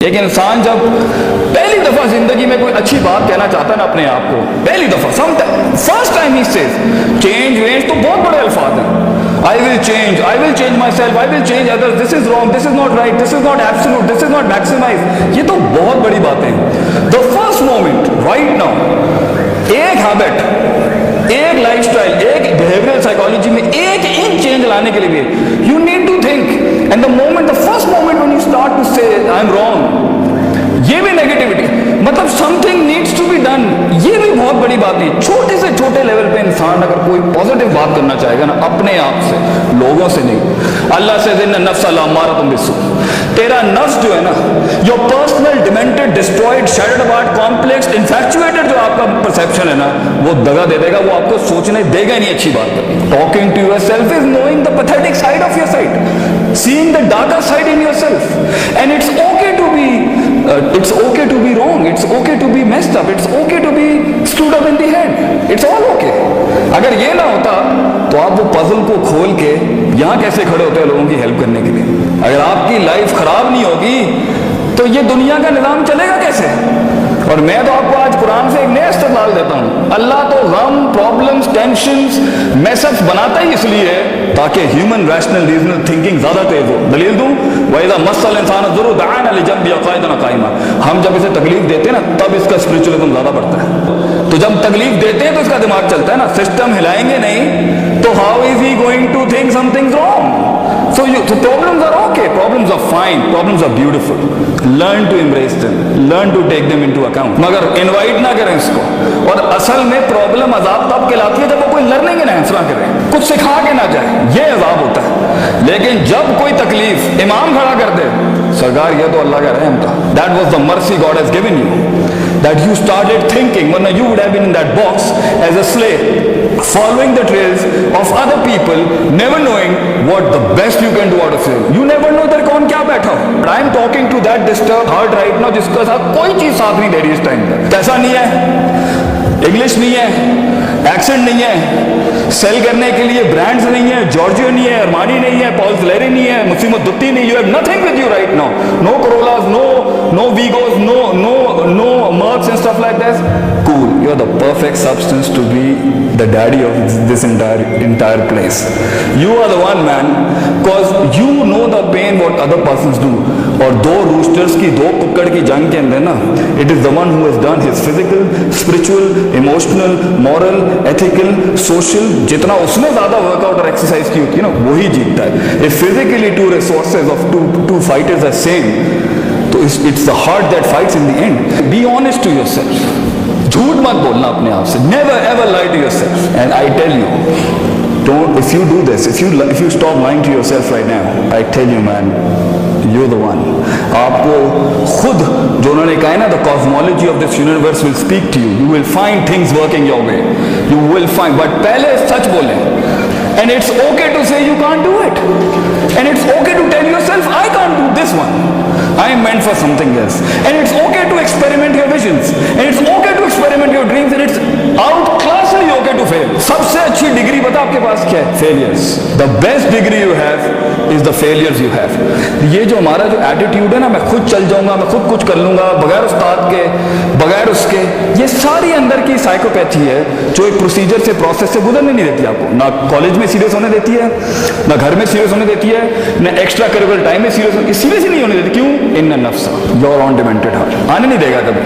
एक इंसान जब पहली दफा जिंदगी में कोई अच्छी बात कहना चाहता है ना अपने आप को, पहली दफा फर्स्ट टाइम ही सेज चेंज वेंज, तो बहुत बड़े अल्फाज हैं। I will change myself, I will change others, this is wrong, this is not right, this is not absolute, this is not maximize. ये तो बहुत बड़ी बातें हैं। The first moment right now, एक हैबिट, एक लाइफस्टाइल, एक behavioural psychology में एक इंच चेंज लाने के लिए भी you need to think, and the moment, the first moment when you start to say I am wrong, ये भी नेगेटिविटी, मतलब something needs to be done, ये भी बहुत बड़ी बात है। छोटे से छोटे लेवल पे इंसान अगर कोई पॉजिटिव बात करना चाहेगा ना, अपने आप से, लोगों से नहीं। अल्लाह से दिन नफ्स अल्लामारतुम बिस्सू, तेरा नफ्स जो है ना, your personal demented, destroyed, shattered about, complex, infatuated जो आपका परसेप्शन है ना, वो दगा दे देगा, वो आपको सोचने देगा ही नहीं अच्छी बात पर। Talking to yourself is knowing the pathetic side of your side, seeing the darker side in yourself, and it's okay to be it's okay to be wrong, it's okay to be messed up, it's okay to be screwed up in the head, it's all okay। अगर ये ना होता तो आप वो puzzle को खोल के यहाँ कैसे खड़े होते हैं लोगों की हेल्प करने के लिए? अगर आपकी लाइफ खराब नहीं होगी तो ये दुनिया का निज़ाम चलेगा कैसे? और मैं तो आपको आज कुरान से एक नया इस्तेमाल देता हूँ। अल्लाह तो गम, प्रॉब्लम्स, टेंशंस, मैसअप्स बनाता ही इसलिए है ताकि ह्यूमन रैशनल रीजनल थिंकिंग ज्यादा तेज हो। दलील दूं, वइज़ा मस्सल इंसान ज़ुर्र दअना लिजंबि क़ाइदन क़ाइमा, हम जब इसे तकलीफ देते हैं ना तब इसका स्पिरिचुअलिज्म ज्यादा बढ़ता है। तो जब तकलीफ देते हैं तो इसका दिमाग चलता है ना, सिस्टम हिलाएंगे नहीं तो how is he going to think something wrong? So problems are okay, problems are fine, problems are beautiful. Learn to embrace them, learn to take them into account. मगर इनवाइट ना करें इसको। और असल में प्रॉब्लम अजाब तब कहलाती है जब वो कोई लर्निंग एनहांस ना करे, कुछ सिखा के ना जाए, ये अजाब होता है। लेकिन जब कोई तकलीफ इमाम खड़ा कर दे, सरकार ये तो अल्लाह का रहम था, that was the mercy God has given you, that you started thinking, वरना you would have been in that box as a slave, following the trails of other people, never knowing what the best you can do out of it. You never know that कौन क्या बैठा हो। I am talking to that disturbed heart right now जिसका साथ कोई चीज साथ नहीं दे रही इस टाइम पर। पैसा नहीं है, इंग्लिश नहीं है, एक्सेंट नहीं है, सेल करने के लिए ब्रांड्स नहीं है, जॉर्जियो नहीं है, अरमानी नहीं है, पॉल्स लेरी नहीं है, मुसीमत दुत्ती नहीं, you have nothing with you right now, no Corollas, no Vigos, no Mercs and stuff like that. Cool, you are the perfect substance to be the daddy of this entire place. You are the one man, cause you know the pain what other persons do. और दो roosters की, दो कुक्कड़ की जंग के अंदर ना, it is the one who has done his physical, spiritual, emotional, moral, ethical, social, जितना उसने ज्यादा वर्कआउट और एक्सरसाइज की होती है ना, वही जीतता है। If physically two resources of two fighters are same, तो it's the heart that fights in the end. Be honest to yourself. झूठ मत बोलना अपने आप से, never ever lie to yourself. And I tell you, don't, if you do this, if you stop lying to yourself right now, I tell you man, you're the one. आपको खुद जो उन्होंने कहा है ना, the cosmology of this universe will speak to you. You will find things working your way. You will find, but पहले सच बोलें. And it's okay to say you can't do it. And it's okay to tell yourself I can't do this one. I am meant for something else. And it's okay to experiment your visions. And it's okay to experiment your dreams. And it's outclassly okay to fail. सबसे अच्छी degree पता आपके पास क्या है? Failures. The best degree you have is the failures you have. ये जो हमारा जो एटीट्यूड है ना, मैं खुद चल जाऊंगा, मैं खुद कुछ कर लूंगा, बगैर उस्ताद के, बगैर उसके, ये सारी अंदर की साइकोपैथी है जो एक प्रोसीजर से, प्रोसेस से गुजरने नहीं देती आपको। ना कॉलेज में सीरियस होने देती है, ना घर में सीरियस होने देती है, ना एक्स्ट्रा करिकुलर टाइम में सीरियस ही नहीं होने देती। क्यों? इन नफ्स, योर ऑन डिमेंटेड हार्ट आने नहीं देगा कभी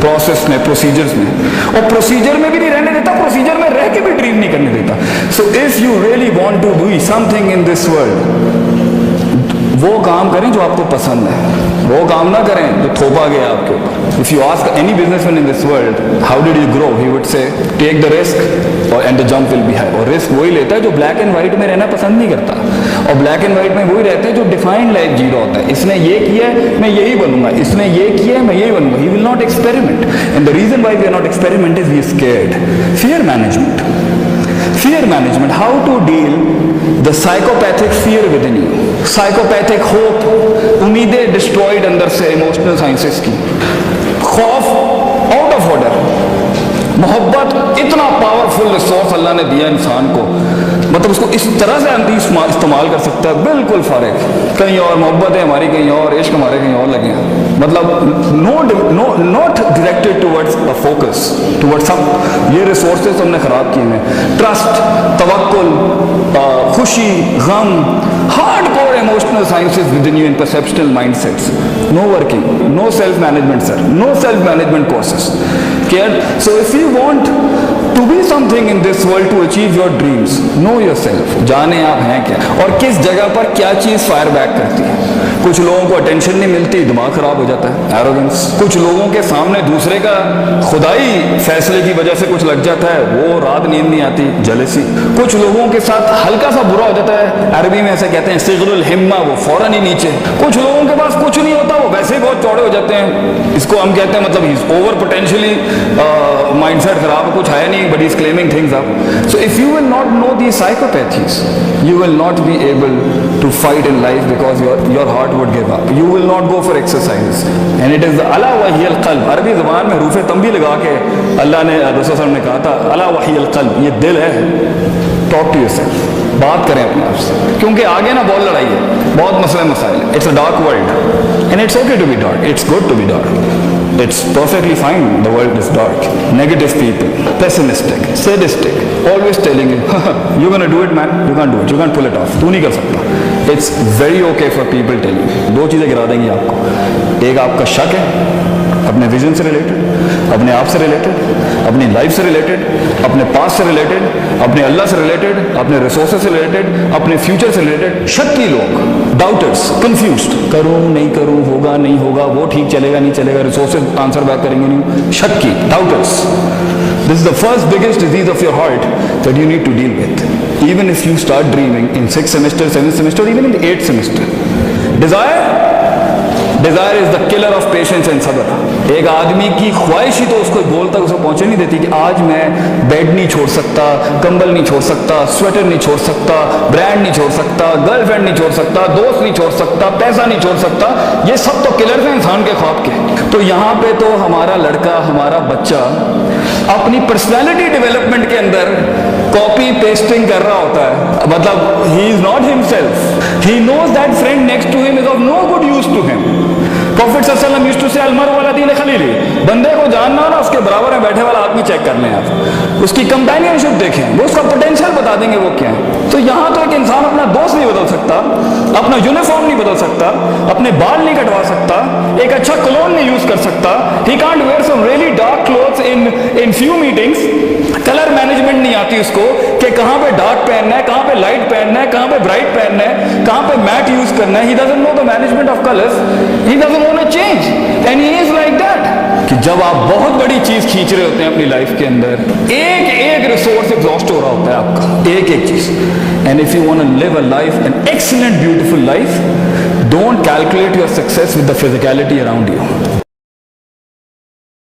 प्रोसेस में, प्रोसीजर्स में, और प्रोसीजर में भी नहीं रहने देता, प्रोसीजर में रह के भी ड्रीम नहीं करने देता। So if you really want to do something in this world, वो काम करें जो आपको पसंद है, वो काम ना करें जो थोपा गया आपके ऊपर। If you ask any businessman in this world how did you grow, he would say take the risk और and the jump will be high. और रिस्क वही लेता है जो ब्लैक एंड व्हाइट में रहना पसंद नहीं करता, और ब्लैक एंड व्हाइट में वही रहता है जो डिफाइंड लाइफ जी रहा होता है। इसने ये किया है मैं यही बनूंगा, इसने ये किया है मैं यही बनूंगा। He will not experiment, and the reason why we are not experiment is we are scared. Fear management, fear management, how to deal the psychopathic fear within you, psychopathic hope, उम्मीदें destroyed अंदर से emotional sciences की, खौफ out of order, मोहब्बत इतना powerful resource अल्लाह ने दिया इंसान को मतलब उसको इस तरह से अंधी इस्तेमाल कर सकता है, बिल्कुल फारिग, कहीं और मोहब्बत है हमारी, कहीं और इश्क हमारे कहीं और लगे हैं, मतलब not directed towards a focus towards some, ये रिसोर्सेज हमने खराब किए हैं, ट्रस्ट, तवक्कुल, खुशी, गम, hard core emotional sciences within you in perceptional mindsets, no working, no self management sir, no self management courses care. So if you want to be something in this world, to achieve your dreams, know yourself, जाने आप हैं क्या और किस जगह पर क्या चीज फायर बैक करती है. कुछ लोगों को अटेंशन नहीं मिलती, दिमाग खराब हो जाता है, एरोगेंस. कुछ लोगों के सामने दूसरे का खुदाई फैसले की वजह से कुछ लग जाता है, वो रात नींद नहीं आती, जेलसी. कुछ लोगों के साथ हल्का सा बुरा हो जाता है, अरबी में ऐसे कहते हैं सिगरुल हिम्मा, वो फौरन ही नीचे. कुछ लोगों के पास कुछ नहीं होता, वो वैसे ही बहुत चौड़े हो जाते हैं, इसको हम कहते हैं मतलब ओवर पोटेंशियली माइंडसेट खराब, कुछ है नहीं, but is claiming things up. So if you will not know the psychopathies, you will not be able to fight in life because your heart would give up. You will not go for exercise. And it is the अला वहियल क़ल्ब. अरबी ज़बान में रूफ़े तंबी लगा के अल्लाह ने रसूल सल्लल्लाहु अलैहि वसल्लम ने कहा था अला वहियल क़ल्ब, ये दिल है. टॉक टू योरसेल्फ, बात करें अपने आप से, क्योंकि आगे ना बहुत लड़ाई है, बहुत मसले मसाइल. It's a dark world and it's okay to be dark, it's good to be dark. It's perfectly fine. The world is dark. Negative people, pessimistic, sadistic, always telling you, you're gonna do it, man. You can't do it. You can't pull it off. तू नहीं कर सकता. It's very okay for people telling you. दो चीजें गिरा देंगी आपको. एक आपका शक है अपने विजन से रिलेटेड, अपने आप से रिलेटेड, अपनी लाइफ से रिलेटेड, अपने पास्ट से रिलेटेड, अपने अल्लाह से रिलेटेड, अपने रिसोर्सेज से रिलेटेड, अपने फ्यूचर से रिलेटेड. शक्की लोग, डाउटर्स, कंफ्यूज्ड, करूं नहीं करूं, होगा नहीं होगा, वो ठीक चलेगा नहीं चलेगा, रिसोर्सेज आंसर बैक करेंगे नहीं. शक्की, daughters. This is the first biggest disease of your heart that you need to deal with. Even if you start dreaming in 6th semester, 7th semester, or even in the 8th semester. Desire is the killer of patience and sabr. एक आदमी की ख्वाहिश ही तो उसको गोल तक उसको पहुंचने नहीं देती कि आज मैं बेड नहीं छोड़ सकता, कंबल नहीं छोड़ सकता, स्वेटर नहीं छोड़ सकता, ब्रांड नहीं छोड़ सकता, गर्लफ्रेंड नहीं छोड़ सकता, दोस्त नहीं छोड़ सकता, पैसा नहीं छोड़ सकता. ये सब तो किलर्स हैं इंसान के ख्वाब के. तो यहाँ पे तो हमारा लड़का, हमारा बच्चा अपनी पर्सनैलिटी डेवलपमेंट के अंदर कॉपी पेस्टिंग कर रहा होता है. मतलब he is not himself, he knows that friend next to him is of no good use to him. Prophet सल्लल्लाहु अलैहि वसल्लम यूज्ड टू से अलमर वाला दीन खलीली. बंदे को जानना हो ना, उसके बराबर में बैठे वाला आदमी चेक कर लें आप, उसकी कंपेनियनशिप देखें, वो उसका पोटेंशियल बता देंगे वो क्या है. तो यहाँ तो एक इंसान अपना दोस्त नहीं बदल सकता, अपना यूनिफॉर्म नहीं बदल सकता, अपने बाल नहीं कटवा सकता, एक अच्छा क्लोन नहीं यूज कर सकता. He can't wear some really dark clothes in few meetings. Colour management नहीं आती उसको कि कहाँ पे डार्क पहनना है, कहाँ पे लाइट पहनना है, कहाँ पे ब्राइट पहनना है, कहाँ पे मैट यूज करना है. He doesn't know the management of colours, he doesn't want to change, and he is like that. कि जब आप बहुत बड़ी चीज खींच रहे होते हैं अपनी लाइफ के अंदर, एक एक रिसोर्स एग्जॉस्ट हो रहा होता है आपका, एक एक चीज. And if you want to live a life, an excellent beautiful life, don't calculate your success with the physicality around you.